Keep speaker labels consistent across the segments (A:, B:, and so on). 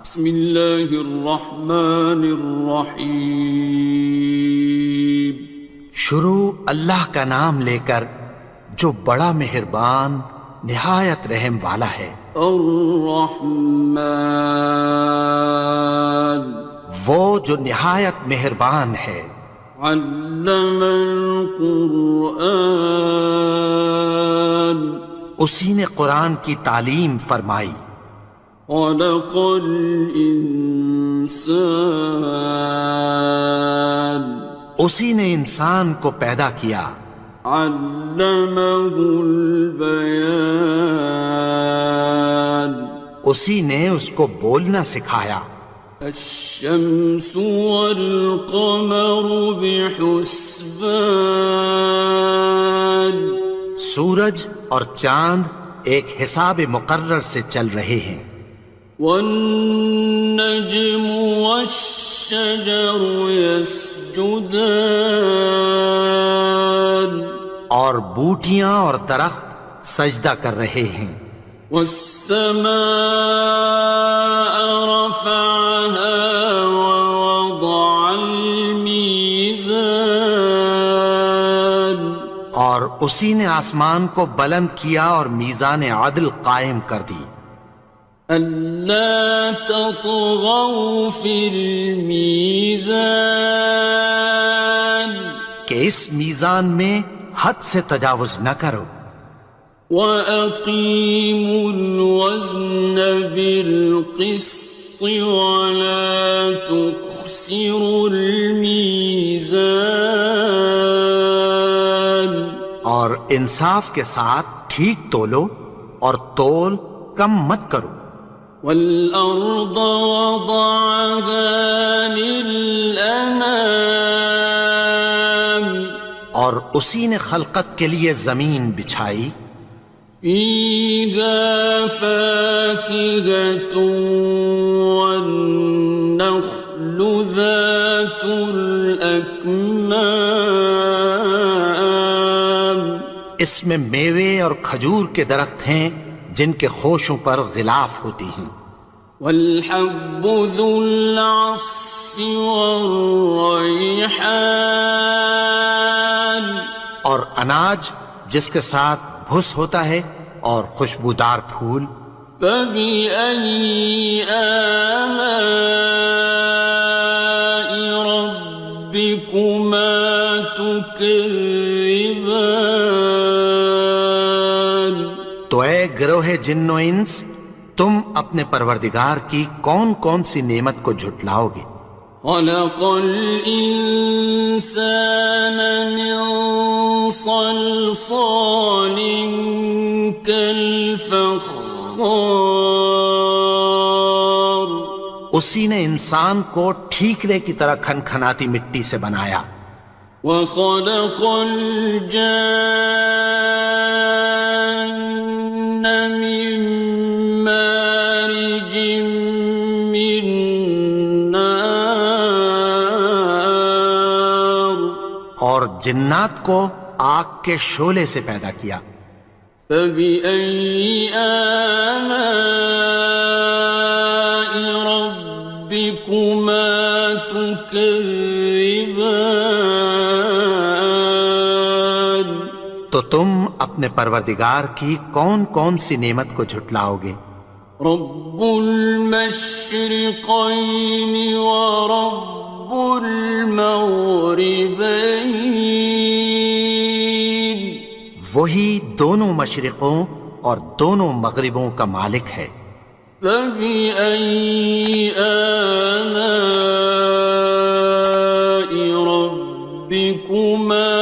A: بسم اللہ الرحمن الرحیم۔
B: شروع اللہ کا نام لے کر جو بڑا مہربان نہایت رحم والا ہے۔
A: الرحمن،
B: وہ جو نہایت مہربان ہے۔
A: علم القرآن،
B: اسی نے قرآن کی تعلیم فرمائی۔
A: خلق الانسان،
B: اسی نے انسان کو پیدا کیا۔
A: علمہ البیان،
B: اسی نے اس کو بولنا سکھایا۔
A: الشمس والقمر بحسبان،
B: سورج اور چاند ایک حساب مقرر سے چل رہے ہیں۔
A: والنجم والشجر يسجدان،
B: اور بوٹیاں اور درخت سجدہ کر رہے ہیں۔
A: والسماء رفعها ووضع الميزان،
B: اور اسی نے آسمان کو بلند کیا اور میزان عدل قائم کر دی۔
A: ألا تطغوا في الميزان،
B: کہ اس میزان میں حد سے تجاوز نہ کرو۔
A: وَأَقِيمُوا الْوَزْنَ بِالْقِسْطِ وَلَا تُخْسِرُوا الْمِيزَانَ،
B: اور انصاف کے ساتھ ٹھیک تولو اور تول کم مت کرو۔
A: وَالْأَرْضَ وَضَعَهَا لِلْأَنَامِ،
B: اور اسی نے خلقت کے لیے زمین بچھائی۔
A: فِيهَا فَاكِهَةٌ وَالنَّخْلُ ذَاتُ الْأَكْمَامِ،
B: اس میں میوے اور کھجور کے درخت ہیں جن کے خوشوں پر غلاف ہوتی ہیں۔
A: وَالْحَبُّ ذُو الْعَصْفِ وَالرَّيْحَانِ،
B: اور اناج جس کے ساتھ بھس ہوتا ہے اور خوشبودار پھول۔
A: فَبِأَيِّ آلَاءِ رَبِّكُمَا تُكَذِّبَانِ،
B: تو اے گروہ جن و انس، تم اپنے پروردگار کی کون کون سی نعمت کو جھٹلاؤ گے؟
A: خَلَقَ الْإِنسَانَ مِنْ صَلْصَالٍ كَالْفَخَّارِ،
B: اسی نے انسان کو ٹھیکرے کی طرح کھنکھناتی مٹی سے بنایا۔
A: وَخَلَقَ الْجَانَّ مِن مَّارِجٍ مِّن نَّارٍ،
B: اور جنات کو آگ کے شعلے سے پیدا کیا۔
A: فَبِأَيِّ آلَاءِ رَبِّكُمَا تُكَذِّبَانِ،
B: تو تم اپنے پروردگار کی کون کون سی نعمت کو جھٹلاؤ گے؟
A: رب المشرقین ورب المغربین،
B: وہی دونوں مشرقوں اور دونوں مغربوں کا مالک ہے۔
A: فَبِأَيِّ آلَاءِ رَبِّكُمَا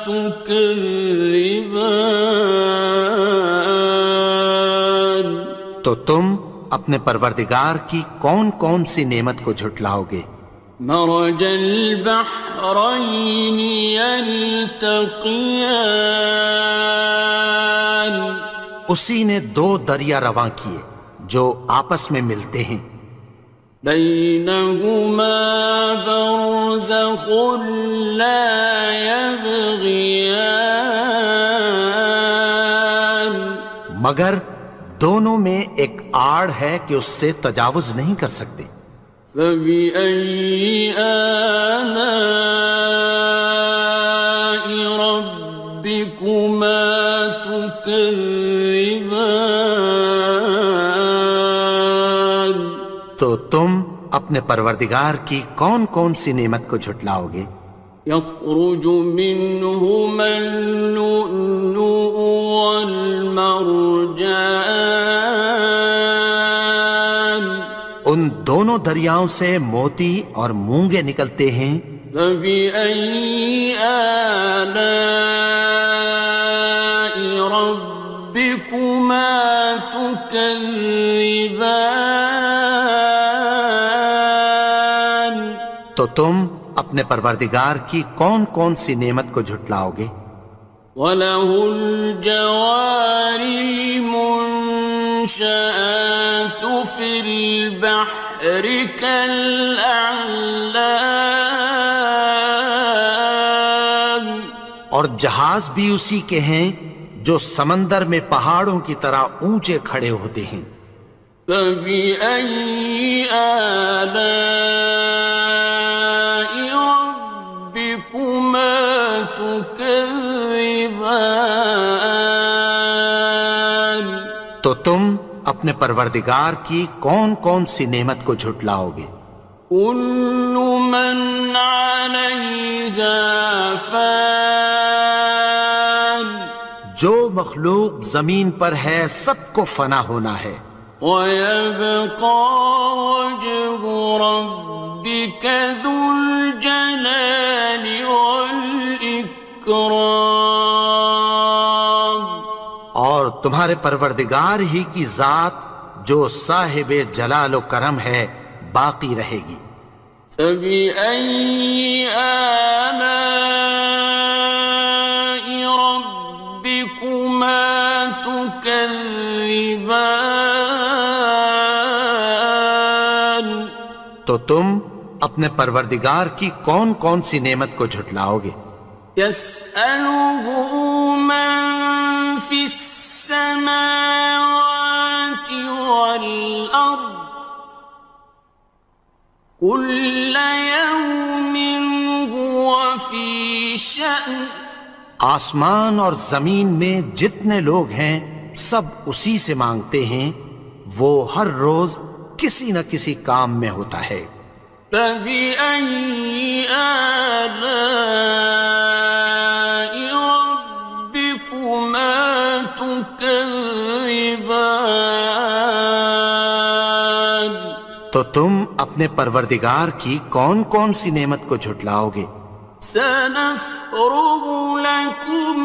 A: تُكَذِّبَانِ،
B: تو تم اپنے پروردگار کی کون کون سی نعمت کو جھٹلاؤ گے؟
A: مرج البحرین یلتقیان،
B: اسی نے دو دریا رواں کیے جو آپس میں ملتے ہیں۔
A: بینہما برزخ لا یبغیان،
B: مگر دونوں میں ایک آڑ ہے کہ اس سے تجاوز نہیں کر سکتے۔
A: فبأي آلاء ربكما تكذبان؟
B: تو تم اپنے پروردگار کی کون کون سی نعمت کو جھٹلاؤ گے؟
A: يخرج منهما اللؤلؤ والمرجان
B: ان دونوں دریاؤں سے موتی اور مونگے نکلتے ہیں۔
A: فبأي آلاء ربكما تكذبان؟
B: تو تم اپنے پروردگار کی کون کون سی نعمت کو جھٹلاؤ گے؟
A: وَلَهُ الْجَوَارِ الْمُنشَآتُ فِي الْبَحْرِ كَالْأَعْلَامِ،
B: اور جہاز بھی اسی کے ہیں جو سمندر میں پہاڑوں کی طرح اونچے کھڑے ہوتے ہیں۔
A: فَبِأَيِّ آلَاءِ رَبِّكُمَا تُكَذِّبَانِ؟
B: تو تم اپنے پروردگار کی کون کون سی نعمت کو جھٹلاؤ گے؟
A: كُلُّ مَنْ عَلَيْهَا فَانٍ،
B: جو مخلوق زمین پر ہے سب کو فنا ہونا ہے۔
A: وَيَبْقَى وَجْهُ رَبِّكَ ذُو الْجَلَالِ وَالْإِكْرَامِ،
B: اور تمہارے پروردگار ہی کی ذات جو صاحب جلال و کرم ہے باقی رہے گی۔
A: فَبِأَيِّ آلَاءِ رَبِّكُمَا تُكَذِّبَانِ؟
B: تو تم اپنے پروردگار کی کون کون سی نعمت کو جھٹلاؤ گے؟
A: يَسْأَلُهُ مَن فِي السَّمَاوَاتِ وَالْأَرْضِ كُلَّ يَوْمٍ هُوَ فِي شَأْنٍ،
B: آسمان اور زمین میں جتنے لوگ ہیں سب اسی سے مانگتے ہیں، وہ ہر روز کسی نہ کسی کام میں ہوتا ہے۔
A: فَبِأَيِّ آلَاءِ رَبِّكُمَا تُكَذِّبَانِ؟
B: تو تم اپنے پروردگار کی کون کون سی نعمت کو جھٹلاؤ گے؟
A: سَنَفْرُغُ لَكُمْ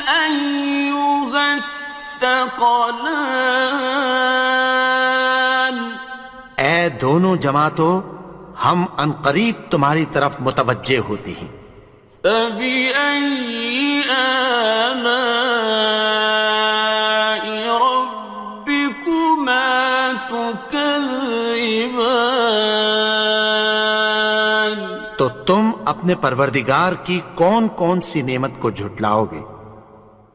A: أَيُّهَ الثَّقَلَانِ،
B: اے دونوں جماعتوں، ہم عنقریب تمہاری طرف متوجہ ہوتے ہیں۔
A: فَبِأَيِّ آلَاءِ رَبِّكُمَا تُكَذِّبَانِ؟
B: تو تم اپنے پروردگار کی کون کون سی نعمت کو جھٹلاؤ گے؟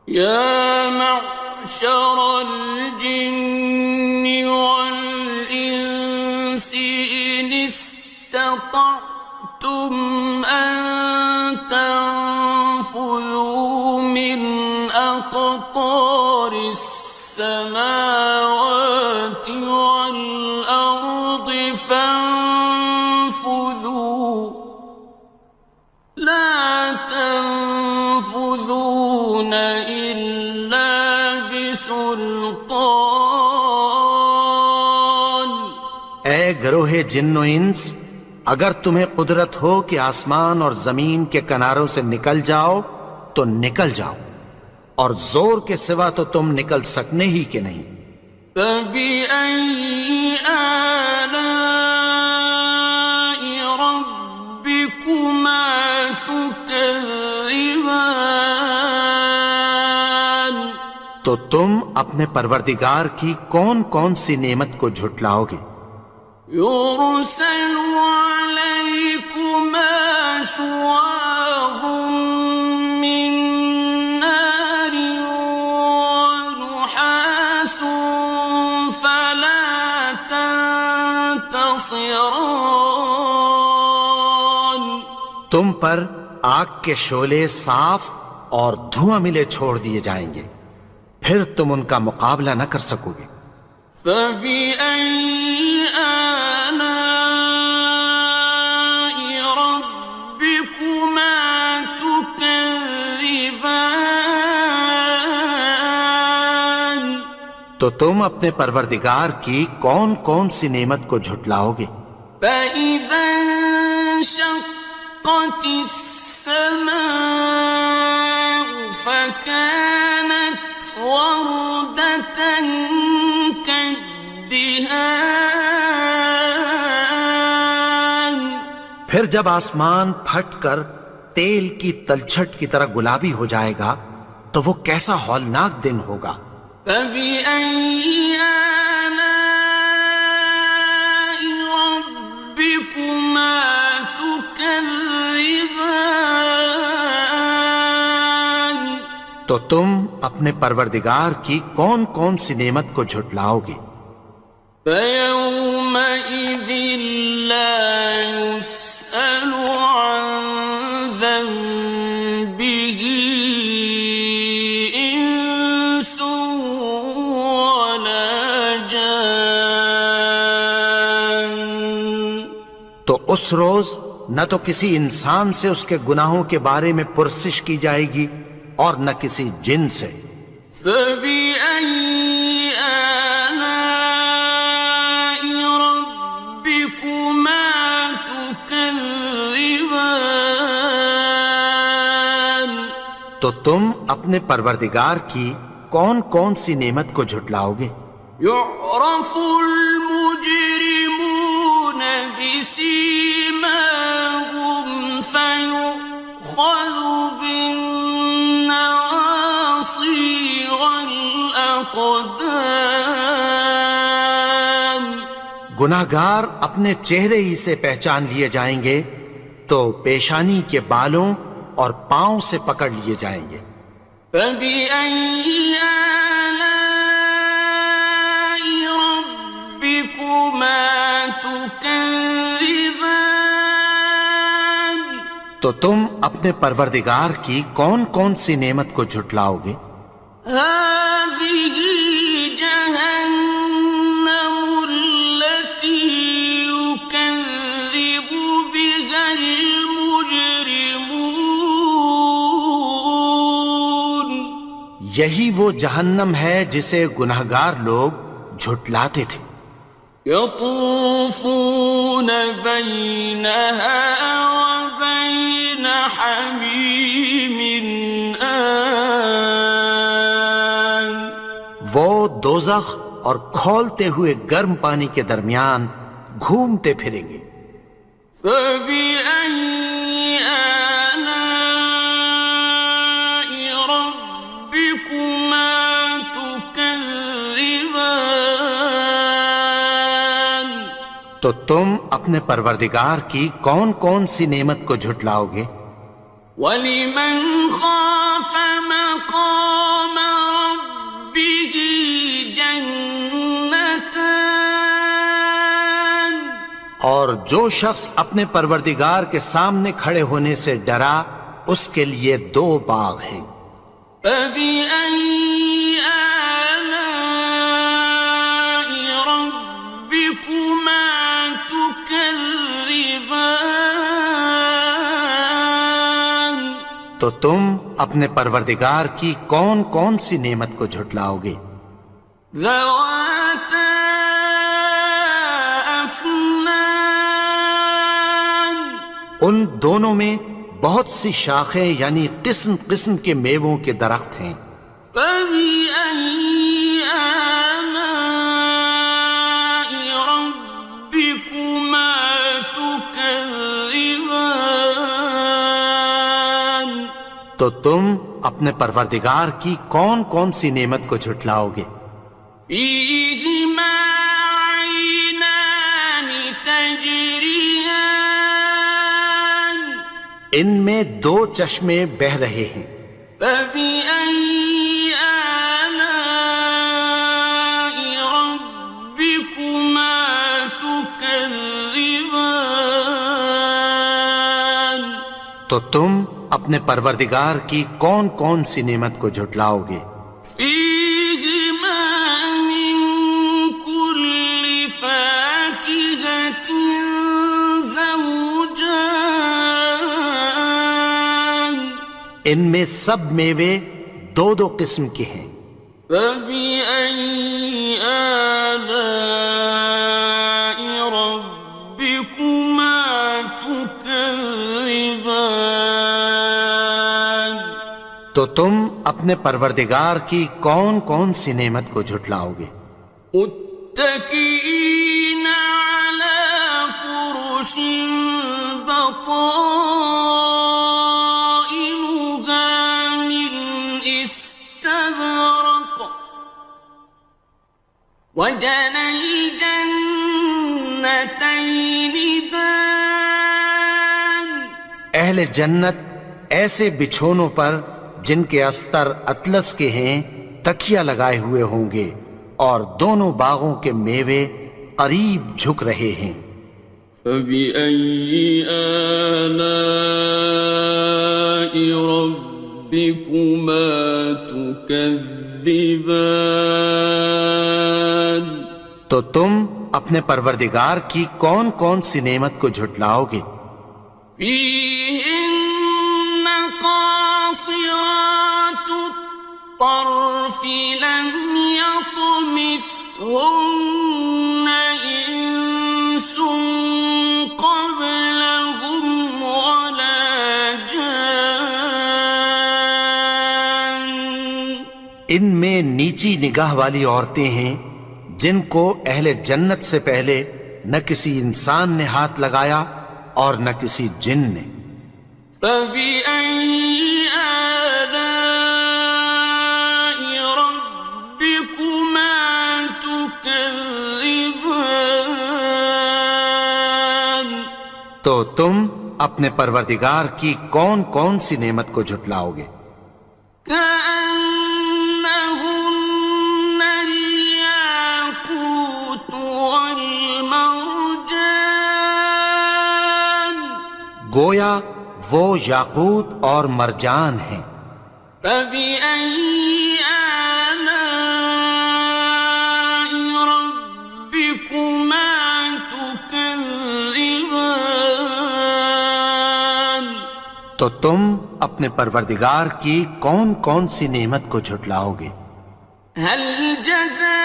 A: يَا مَعْشَرَ الْجِنِّ وَالْإِنسِ إِنِ اسْتَطَعْتُمْ أَن تَنفُذُوا مِنْ أَقْطَارِ السَّمَاوَاتِ وَالْأَرْضِ فَانفُذُوا لَا تَنفُذُونَ إِلَّا بِسُلْطَانٍ۔
B: اے گروہ جن و انس، اگر تمہیں قدرت ہو کہ آسمان اور زمین کے کناروں سے نکل جاؤ تو نکل جاؤ، اور زور کے سوا تو تم نکل سکنے ہی کہ نہیں۔
A: فَبِأَيِّ آلَاءِ رَبِّكُمَا تُكَذِّبَانِ؟
B: تو تم اپنے پروردگار کی کون کون سی نعمت کو جھٹلاؤ گے؟
A: يُرْسَلُ عَلَيْكُمَا شُوَاظٌ مِّن نَّارٍ وَنُحَاسٌ فَلَا حصران
B: تم پر آگ کے شعلے صاف اور دھواں ملے چھوڑ دیے جائیں گے، پھر تم ان کا مقابلہ نہ کر سکو گے۔
A: فبأي آلاء ربكما تكذبان
B: تو تم اپنے پروردگار کی کون کون سی نعمت کو جھٹلاؤ گے؟
A: فإذا انشقت السماء فكانت وردة كالدهان
B: پھر جب آسمان پھٹ کر تیل کی تلچھٹ کی طرح گلابی ہو جائے گا تو وہ کیسا ہولناک دن ہوگا۔
A: فبأي آلاء ربكما تكذبان
B: تو تم اپنے پروردگار کی کون کون سی نعمت کو جھٹلاؤ گے؟
A: فيومئذ لا يسأل عن ذنبه إنس ولا جان
B: تو اس روز نہ تو کسی انسان سے اس کے گناہوں کے بارے میں پرسش کی جائے گی اور نہ کسی جن سے۔
A: فبأي آلاء ربكما تكذبان
B: تو تم اپنے پروردگار کی کون کون سی نعمت کو جھٹلاؤ گے؟
A: يعرف المجرمون بسيماهم فيؤخذ بالنواصي والأقدام
B: گناہگار اپنے چہرے ہی سے پہچان لیے جائیں گے تو پیشانی کے بالوں اور پاؤں سے پکڑ لیے جائیں گے۔
A: فبأي آلاء ربكما تكذبان
B: تو تم اپنے پروردگار کی کون کون سی نعمت کو جھٹلاؤ گے؟
A: هذه جهنم التي يكذب بها المجرمون
B: یہی وہ جہنم ہے جسے گناہگار لوگ جھٹلاتے تھے۔
A: يطوفون بينها وبين حميم آن
B: وہ دوزخ اور کھولتے ہوئے گرم پانی کے درمیان گھومتے پھریں گے۔
A: فبأي آلاء ربكما تكذبان
B: تو تم اپنے پروردگار کی کون کون سی نعمت کو جھٹلاؤ گے؟
A: وَلِمَنْ خَافَ مَقَامَ رَبِّهِ جَنَّتَانِ
B: اور جو شخص اپنے پروردگار کے سامنے کھڑے ہونے سے ڈرا اس کے لیے دو باغ ہیں۔
A: فَبِأَيِّ آلَاءِ رَبِّكُمَا تُكَذِّبَانِ
B: تو تم اپنے پروردگار کی کون کون سی نعمت کو جھٹلاؤ گے؟
A: ذَوَاتَا أَفْنَانٍ
B: ان دونوں میں بہت سی شاخیں یعنی قسم قسم کے میووں کے درخت ہیں۔
A: فَبِأَيِّ آلَاءِ رَبِّكُمَا تُكَذِّبَانِ
B: تو تم اپنے پروردگار کی کون کون سی نعمت کو جھٹلاؤ گے؟
A: فِيهِمَا عَيْنَانِ تَجْرِيَانِ
B: ان میں دو چشمے بہہ رہے ہیں۔
A: فَبِأَيِّ آلَاءِ رَبِّكُمَا تُكَذِّبَانِ
B: تو تم اپنے پروردگار کی کون کون سی نعمت کو جھٹلاؤ گے؟
A: فيهما من كل فاكهة زوجان
B: ان میں سب میوے دو دو قسم کے ہیں۔
A: فبأي آلاء ربكما تكذبان
B: تو تم اپنے پروردگار کی کون کون سی نعمت کو جھٹلاؤ گے؟
A: متكئين على فرش بطائنها من استبرق وجنى الجنتين دان
B: اہل جنت ایسے بچھونوں پر جن کے استر اطلس کے ہیں تکیہ لگائے ہوئے ہوں گے، اور دونوں باغوں کے میوے قریب جھک رہے ہیں۔
A: فبأي آلاء ربكما تكذبان
B: تو تم اپنے پروردگار کی کون کون سی نعمت کو جھٹلاؤ گے؟
A: فيهن قاصرات الطرف لم يطمثهن إنس قبلهم ولا جان
B: ان میں نیچی نگاہ والی عورتیں ہیں جن کو اہل جنت سے پہلے نہ کسی انسان نے ہاتھ لگایا اور نہ کسی جن نے۔
A: فبأي آلاء ربكما تكذبان
B: تو تم اپنے پروردگار کی کون کون سی نعمت کو جھٹلاؤ گے؟
A: كأنهن الياقوت والمرجان
B: گویا وہ یاقوت اور مرجان ہیں۔
A: فبأي آلاء ربكما تكذبان
B: تو تم اپنے پروردگار کی کون کون سی نعمت کو جھٹلاؤ گے؟
A: هل جزاء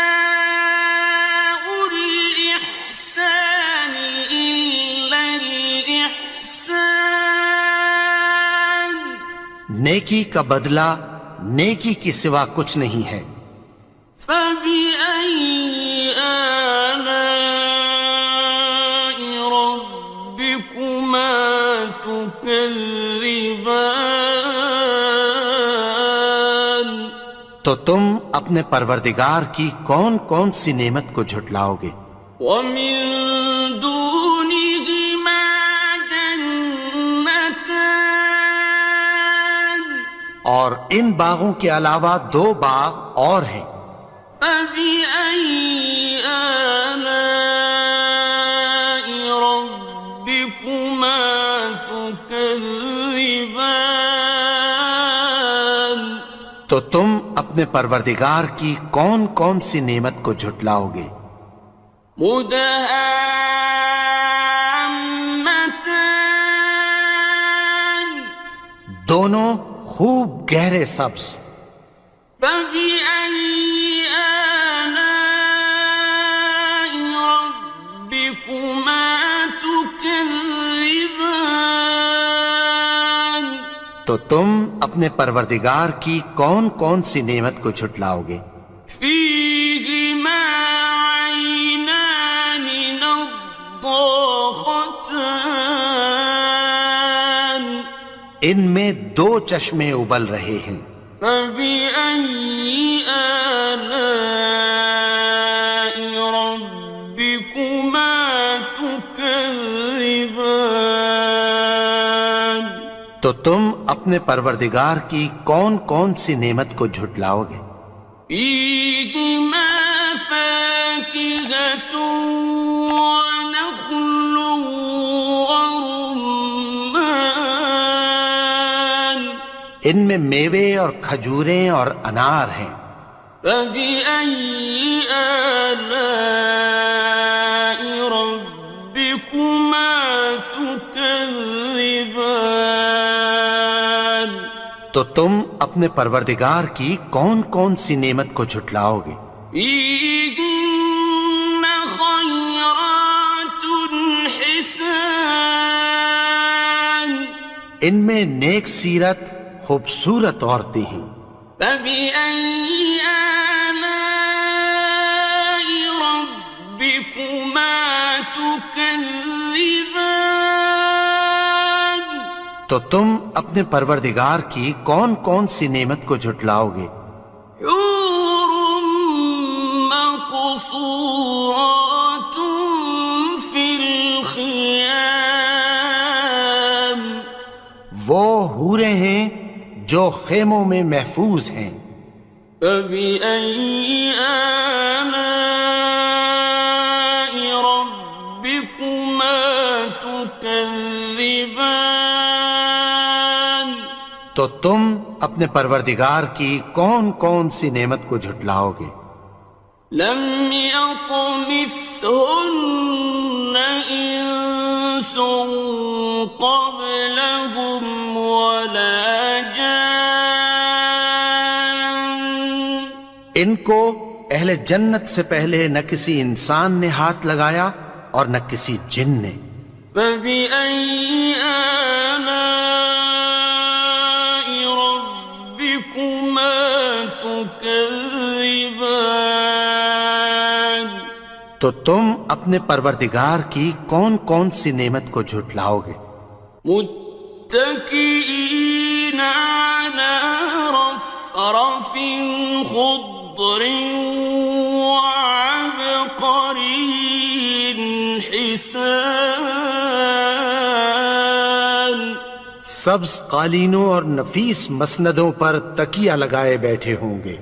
A: الإحسان إلا الإحسان
B: نیکی کا بدلہ نیکی کی سوا کچھ نہیں ہے۔
A: فبأي آلاء ربكما تكذبان
B: تو تم اپنے پروردگار کی کون کون سی نعمت کو جھٹلاؤ گے؟
A: ومن دونهما جنتان
B: اور ان باغوں کے علاوہ دو باغ اور ہیں۔
A: فبأي آلاء ربكما تكذبان
B: تو تم اپنے پروردگار کی کون کون سی نعمت کو جھٹلاؤ گے؟
A: مدهامتان
B: دونوں خوب گہرے سبز۔
A: فبأي آلاء ربكما تكذبان
B: تو تم اپنے پروردگار کی کون کون سی نعمت کو جھٹلاؤ گے؟
A: فيهما عينان نضاختان
B: ان میں دو چشمے ابل رہے ہیں۔
A: فبأي آلاء ربكما تكذبان
B: تو تم اپنے پروردگار کی کون کون سی نعمت کو جھٹلاؤ گے؟
A: فيهما فاكهة ونخل ورمان
B: ان میں میوے اور کھجوریں اور انار ہیں۔
A: فبأي آلاء ربكما تكذبان؟
B: تو تم اپنے پروردگار کی کون کون سی نعمت کو جھٹلاؤ گے؟
A: فيهن خيرات حسان،
B: ان میں نیک سیرت خوبصورت عورتیں ہیں۔
A: فبأي آلاء ربكما تكذبان؟
B: تو تم اپنے پروردگار کی کون کون سی نعمت کو جھٹلاؤ گے؟
A: حور مقصورات في الخيام،
B: وہ حوریں ہیں جو خیموں میں محفوظ ہیں۔
A: فبأي آلاء ربكما تكذبان؟
B: تو تم اپنے پروردگار کی کون کون سی نعمت کو جھٹلاؤ گے؟
A: لم يطمثهن إنس قبلهم ولا جان،
B: ان کو اہل جنت سے پہلے نہ کسی انسان نے ہاتھ لگایا اور نہ کسی جن نے۔
A: فبأي آلاء ربكما تكذبان؟
B: تو تم اپنے پروردگار کی کون کون سی نعمت کو جھٹلاؤ گے؟
A: متكئين على رفرف خضر وعبقري حسان،
B: سبز قالینوں اور نفیس مسندوں پر تکیہ لگائے بیٹھے ہوں گے۔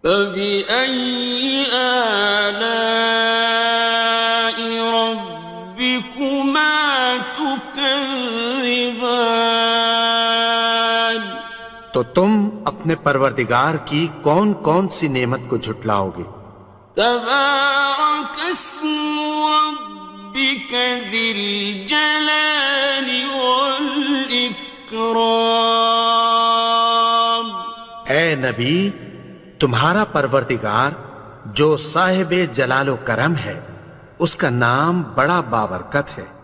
A: فبأي آلاء ربكما تكذبان؟
B: تو تم اپنے پروردگار کی کون کون سی نعمت کو جھٹلاؤ گے؟
A: تبارك اسم ربك ذي الجلال والإكرام۔
B: اے نبی، تمہارا پروردگار جو صاحب جلال و کرم ہے، اس کا نام بڑا بابرکت ہے۔